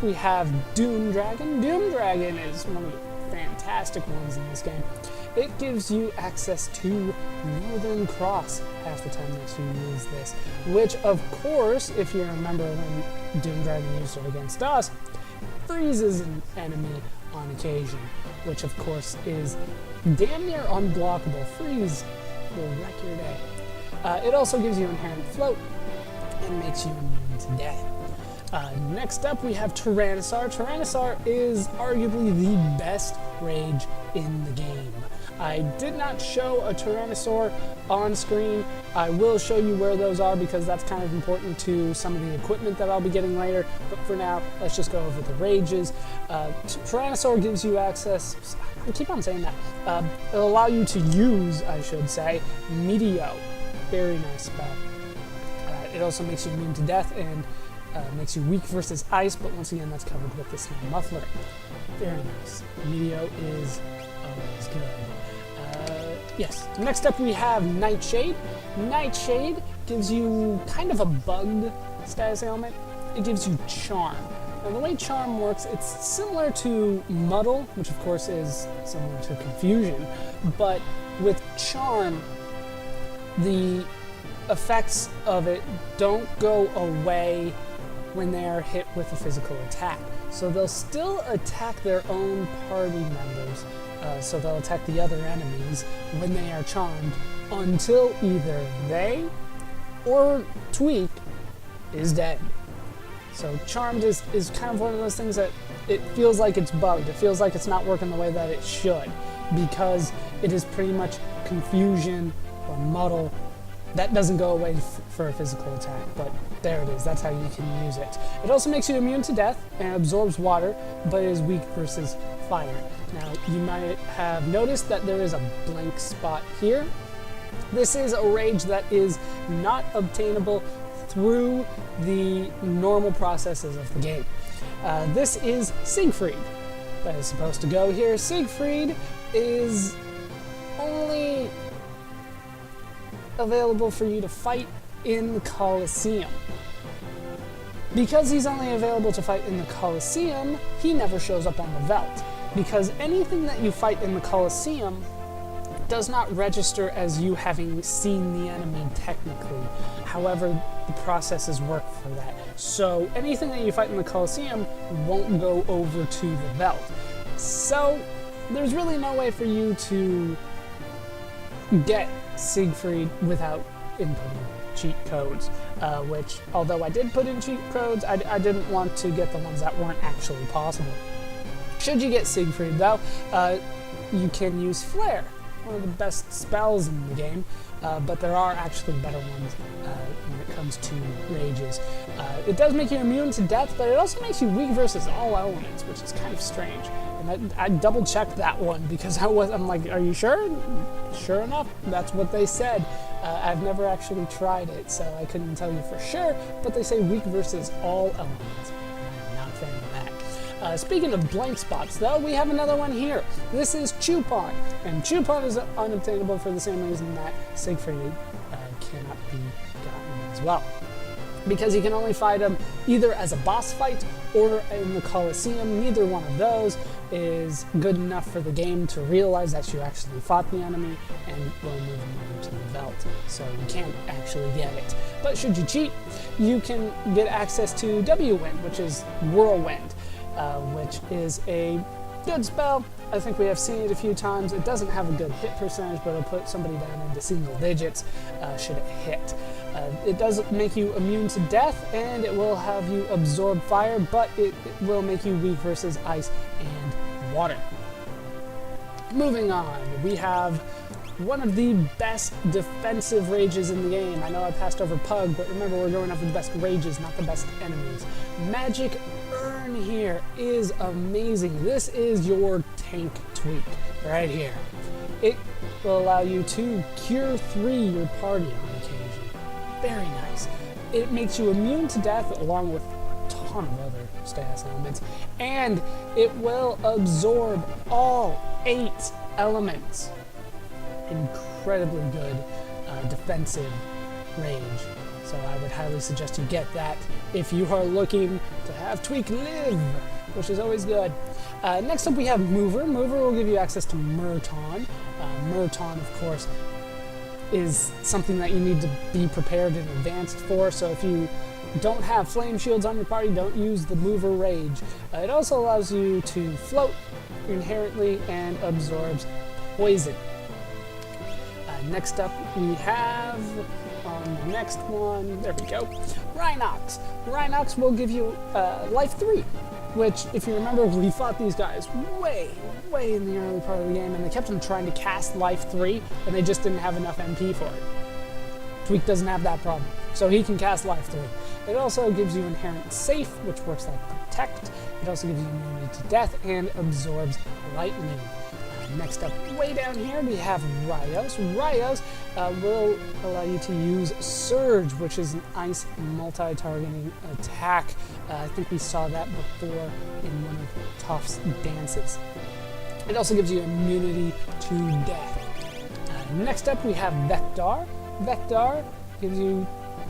up, we have Doom Dragon. Doom Dragon is one of the fantastic ones in this game. It gives you access to Northern Cross half the time that you use this, which, of course, if you remember when Doom Dragon used it against us, freezes an enemy on occasion, which, of course, is damn near unblockable. Freeze will wreck your day. It also gives you inherent float and makes you immune to death. Next up, we have Tyrannosaur. Tyrannosaur is arguably the best rage in the game. I did not show a Tyrannosaur on screen. I will show you where those are because that's kind of important to some of the equipment that I'll be getting later. But for now, let's just go over the rages. Tyrannosaur gives you access, I keep on saying that, it'll allow you to use, I should say, Meteo. Very nice spell. It also makes you immune to death and makes you weak versus ice, but once again, that's covered with the Snow Muffler. Very nice. Meteo is always good. Yes. Next up, we have Nightshade. Nightshade gives you kind of a bugged status ailment. It gives you Charm. Now, the way Charm works, it's similar to Muddle, which of course is similar to Confusion, but with Charm, the effects of it don't go away when they are hit with a physical attack. So they'll still attack their own party members, so they'll attack the other enemies when they are charmed until either they or Tweek is dead. So charmed is kind of one of those things that it feels like it's bugged. It feels like it's not working the way that it should because it is pretty much Confusion or Muddle. That doesn't go away for a physical attack, but there it is. That's how you can use it. It also makes you immune to death and absorbs water, but is weak versus fire. Now, you might have noticed that there is a blank spot here. This is a rage that is not obtainable through the normal processes of the game. This is Siegfried that is supposed to go here. Siegfried is only available for you to fight in the Colosseum. Because he's only available to fight in the Colosseum, he never shows up on the Veldt. Because anything that you fight in the Colosseum does not register as you having seen the enemy technically. However, the processes work for that. So anything that you fight in the Colosseum won't go over to the Veldt. So there's really no way for you to get Siegfried without inputting cheat codes, which, although I did put in cheat codes, I didn't want to get the ones that weren't actually possible. Should you get Siegfried, though, you can use Flare, one of the best spells in the game, but there are actually better ones when it comes to rages. It does make you immune to death, but it also makes you weak versus all elements, which is kind of strange. And I double-checked that one because I'm like, are you sure? Sure enough, that's what they said. I've never actually tried it, so I couldn't tell you for sure, but they say weak versus all elements. I'm not a fan of that. Speaking of blank spots, though, we have another one here. This is Chupon, and Chupon is unobtainable for the same reason that Siegfried cannot be gotten as well. Because you can only fight him either as a boss fight or in the Colosseum. Neither one of those is good enough for the game to realize that you actually fought the enemy and will move him over to the Veldt. So you can't actually get it. But should you cheat, you can get access to W-Wind, which is Whirlwind, which is a good spell. I think we have seen it a few times. It doesn't have a good hit percentage, but it'll put somebody down into single digits should it hit. It does make you immune to death, and it will have you absorb fire, but it will make you weak versus ice and water. Moving on, we have one of the best defensive rages in the game. I know I passed over Pug, but remember, we're going after the best rages, not the best enemies. Magic Urn here is amazing. This is your tank Tweek right here. It will allow you to cure 3 your party on occasion. Very nice. It makes you immune to death along with a ton of other status elements, and it will absorb all 8 elements. Incredibly good defensive rage. So I would highly suggest you get that. if you are looking to have Tweek live, which is always good. Next up we have Mover. Mover will give you access to Murtaugh. Murtaugh, of course, is something that you need to be prepared in advance for, so if you don't have flame shields on your party, don't use the Mover Rage. It also allows you to float inherently and absorbs poison. Next up we have, on the next one, there we go, Rhinox. Rhinox will give you life 3, which, if you remember, we fought these guys way in the early part of the game, and they kept on trying to cast life 3, and they just didn't have enough MP for it. Tweek doesn't have that problem, so he can cast life 3. It also gives you inherent safe, which works like protect. It also gives you immunity to death and absorbs lightning. Next up, way down here, we have Ryos. Ryos will allow you to use Surge, which is an ice multi-targeting attack. I think we saw that before in one of Toph's dances. It also gives you immunity to death. Next up, we have Vector. Vector gives you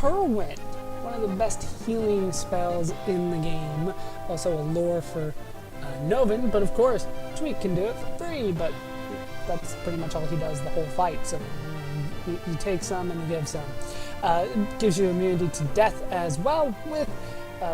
Whirlwind, one of the best healing spells in the game. Also a lore for Novin, but of course, Tweek can do it for free, but that's pretty much all he does the whole fight, so you take some and you give some. It gives you immunity to death as well, with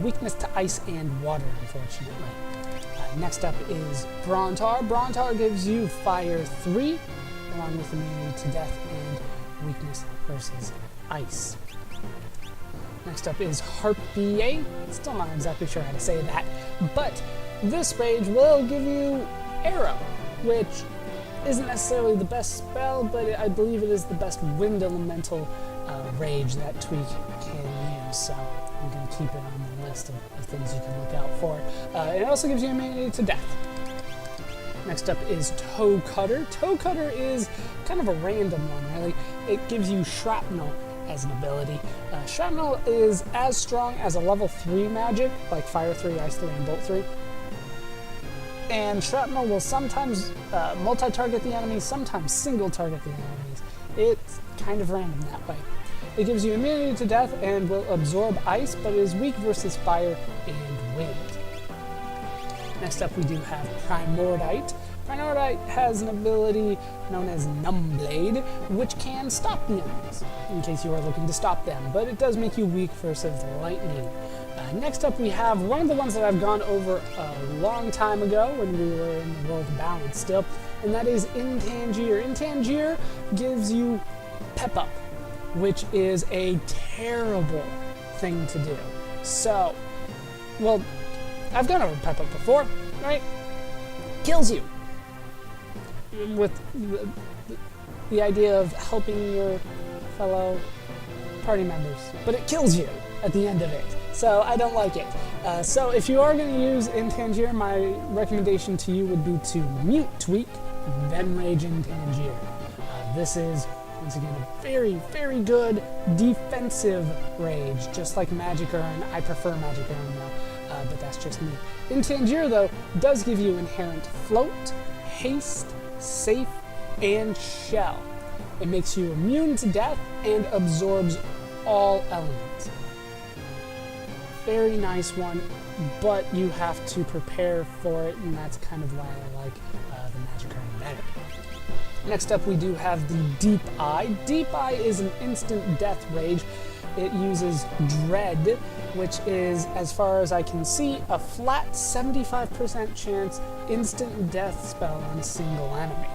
weakness to ice and water, unfortunately. Next up is Brontar. Brontar gives you Fire 3, along with immunity to death and weakness versus ice. Next up is Harpier. Still not exactly sure how to say that, but this rage will give you Arrow, which isn't necessarily the best spell, but I believe it is the best wind elemental rage that Tweek can use, so I'm going to keep it on the list of things you can look out for. It also gives you immunity to death. Next up is Toe Cutter. Toe Cutter is kind of a random one, really. It gives you Shrapnel as an ability. Shrapnel is as strong as a level 3 magic, like Fire 3, Ice 3, and Bolt 3. And Shrapnel will sometimes multi-target the enemies, sometimes single-target the enemies. It's kind of random that way. It gives you immunity to death and will absorb ice, but is weak versus fire and wind. Next up we do have Primordite. Primordite has an ability known as Numbblade, which can stop the enemies, in case you are looking to stop them, but it does make you weak versus lightning. Next up we have one of the ones that I've gone over a long time ago when we were in the World of Balance still, and that is Intangier. Intangier gives you Pep Up, which is a terrible thing to do. So, well, I've gone over Pep Up before, right? Kills you. With the idea of helping your fellow party members, but it kills you at the end of it. So I don't like it. So if you are going to use Intangier, my recommendation to you would be to mute Tweek, then rage Intangier. This is, once again, a very good defensive rage, just like Magic Urn. I prefer Magic Urn though, but that's just me. Intangier, though, does give you inherent float, haste, safe, and shell. It makes you immune to death and absorbs all elements. Very nice one, but you have to prepare for it, and that's kind of why I like the Magic Urn better. Next up we do have the Deep Eye. Deep Eye is an instant death rage. It uses Dread, which is, as far as I can see, a flat 75% chance instant death spell on a single enemy,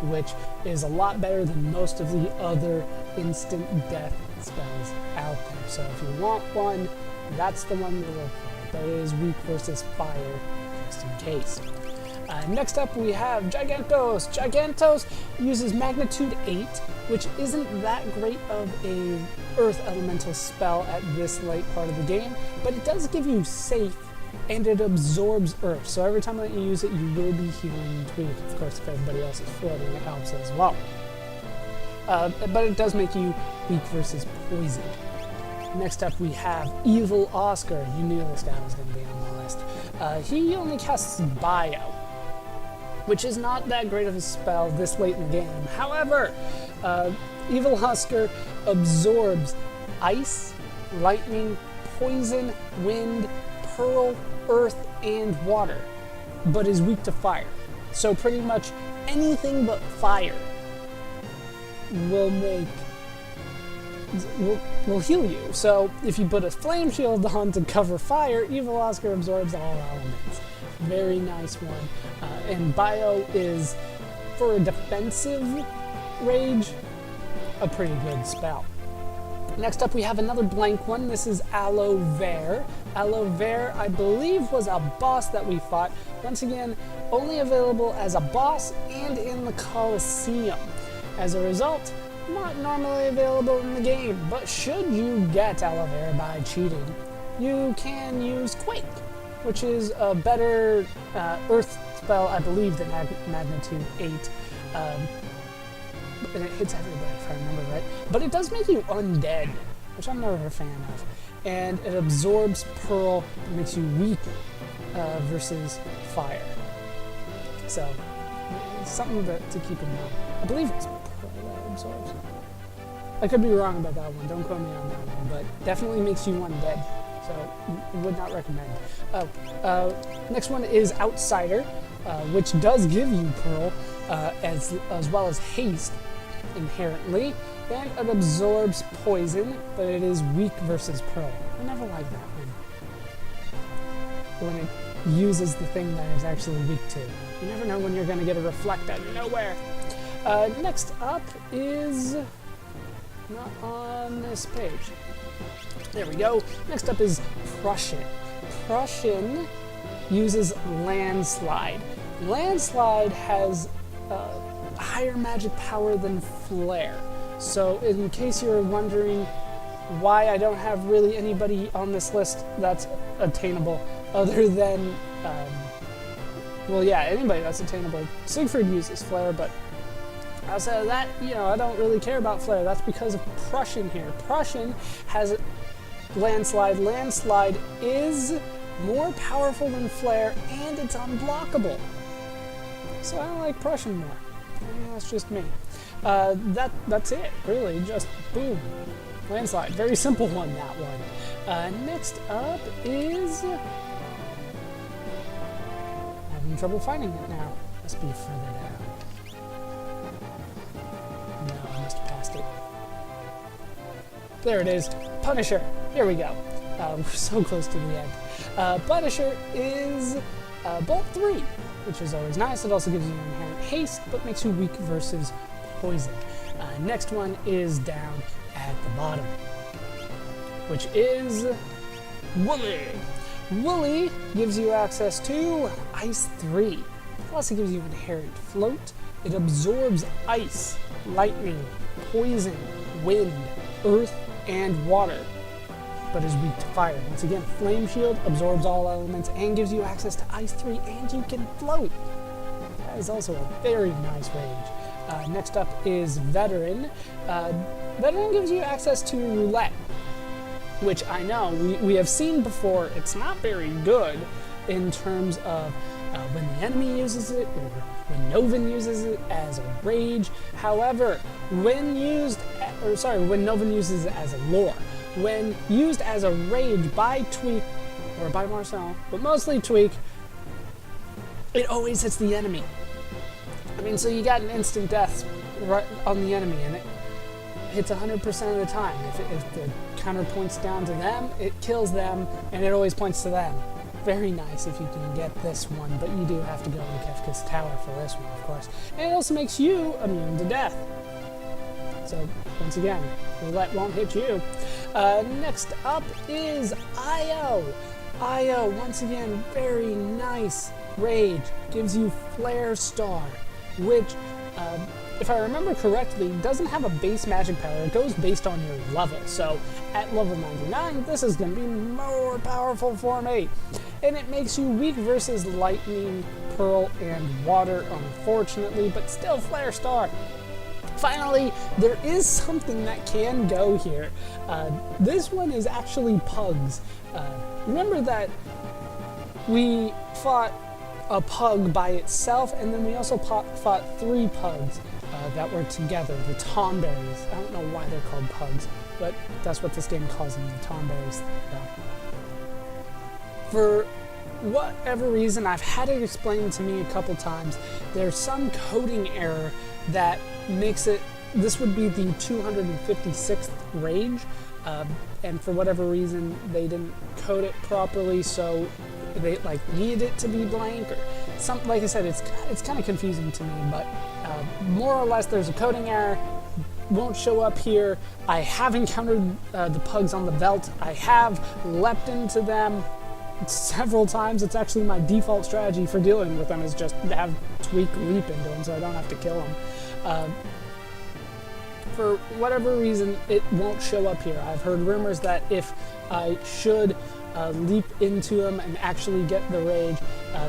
which is a lot better than most of the other instant death spells out there. So if you want one, that's the one to look for, but it is weak versus fire, just in case. Next up we have Gigantos. Gigantos uses Magnitude 8, which isn't that great of a Earth Elemental spell at this late part of the game, but it does give you safe, and it absorbs Earth, so every time that you use it, you will be healing Tweek. Of course, if everybody else is floating, it helps as well. But it does make you weak versus poison. Next up we have Evil Oscar. You knew this guy was going to be on the list. He only casts Bio, which is not that great of a spell this late in the game. However, Evil Oscar absorbs ice, lightning, poison, wind, pearl, earth, and water, but is weak to fire. So pretty much anything but fire will heal you. So if you put a flame shield on to cover fire, Evil Oscar absorbs all elements. Very nice one. And Bio is, for a defensive rage, a pretty good spell. Next up we have another blank one. This is Aloe Vera. Aloe Vera, I believe, was a boss that we fought. Once again, only available as a boss and in the Colosseum. As a result, not normally available in the game, but should you get Aloe Vera by cheating, you can use Tweek, which is a better earth spell, I believe, than Magnitude 8. And it hits everybody, if I remember right. But it does make you undead, which I'm never a fan of. And it absorbs Pearl, it makes you weak versus fire. So, it's something to keep in mind. I believe it's Pearl that absorbs. I could be wrong about that one, don't quote me on that one, but definitely makes you undead. So, would not recommend. Next one is Outsider, which does give you Pearl, as well as haste, inherently, and it absorbs poison, but it is weak versus Pearl. I never like that when it uses the thing that it's actually weak to. You never know when you're going to get a reflect out of nowhere. Next up is not on this page. There we go. Next up is Prussian. Prussian uses Landslide. Landslide has higher magic power than Flare. So in case you're wondering why I don't have really anybody on this list that's attainable other than, well, yeah, anybody that's attainable. Siegfried uses Flare, but outside of that, you know, I don't really care about Flare. That's because of Prussian here. Prussian has Landslide. Landslide is more powerful than Flare, and it's unblockable. So I like Prussian more. That's just me. That's it, really. Just boom. Landslide. Very simple one, that one. Next up is... having trouble finding it now. Must be further down. No, I must have passed it. There it is. Punisher. Here we go. We're so close to the end. Punisher is Bolt 3, which is always nice. It also gives you inherent haste, but makes you weak versus poison. Next one is down at the bottom, which is Wooly. Wooly gives you access to Ice 3. Plus it gives you inherent float. It absorbs ice, lightning, poison, wind, earth, and water, but is weak to fire. Once again, Flame Shield absorbs all elements and gives you access to Ice 3, and you can float. That is also a very nice range. Next up is Veteran. Veteran gives you access to Roulette, which I know we have seen before. It's not very good in terms of when the enemy uses it or when Novan uses it as a rage. However, when Novan uses it as a lore, when used as a rage by Tweek, or by Marcel, but mostly Tweek, it always hits the enemy. I mean, so you got an instant death right on the enemy, and it hits 100% of the time. If the counter points down to them, it kills them, and it always points to them. Very nice if you can get this one, but you do have to go to Kefka's Tower for this one, of course. And it also makes you immune to death. So, once again, Roulette won't hit you. Next up is Io. Io, once again, very nice rage. Gives you Flare Star, which, if I remember correctly, doesn't have a base magic power. It goes based on your level. So, at level 99, this is going to be more powerful for me. And it makes you weak versus lightning, pearl, and water, unfortunately, but still Flare Star. Finally, there is something that can go here. This one is actually Pugs. Remember that we fought a Pug by itself, and then we also fought 3 Pugs that were together, the Tomberries. I don't know why they're called Pugs, but that's what this game calls them, the tomberries. For whatever reason, I've had it explained to me a couple times, there's some coding error that makes it, this would be the 256th rage, and for whatever reason they didn't code it properly, so they like needed it to be blank or something. Like I said, it's kind of confusing to me, but more or less there's a coding error. Won't show up here. I have encountered the pugs on the veldt. I have leapt into them several times. It's actually my default strategy for dealing with them is just have Tweek leap into them so I don't have to kill them. For whatever reason, it won't show up here. I've heard rumors that if I should leap into them and actually get the rage,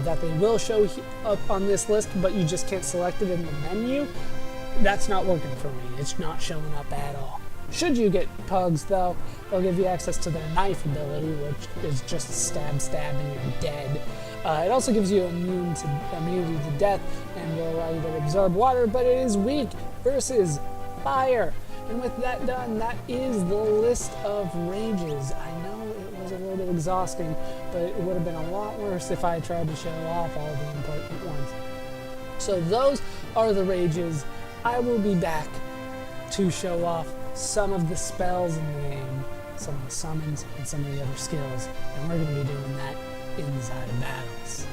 that they will show up on this list, but you just can't select it in the menu. That's not working for me. It's not showing up at all. Should you get pugs, though, they'll give you access to their knife ability, which is just stab, and you're dead. It also gives you immunity to death and will allow you to absorb water, but it is weak versus fire. And with that done, that is the list of rages. I know it was a little bit exhausting, but it would have been a lot worse if I tried to show off all the important ones. So those are the rages. I will be back to show off some of the spells in the game, some of the summons, and some of the other skills, and we're going to be doing that inside of battles.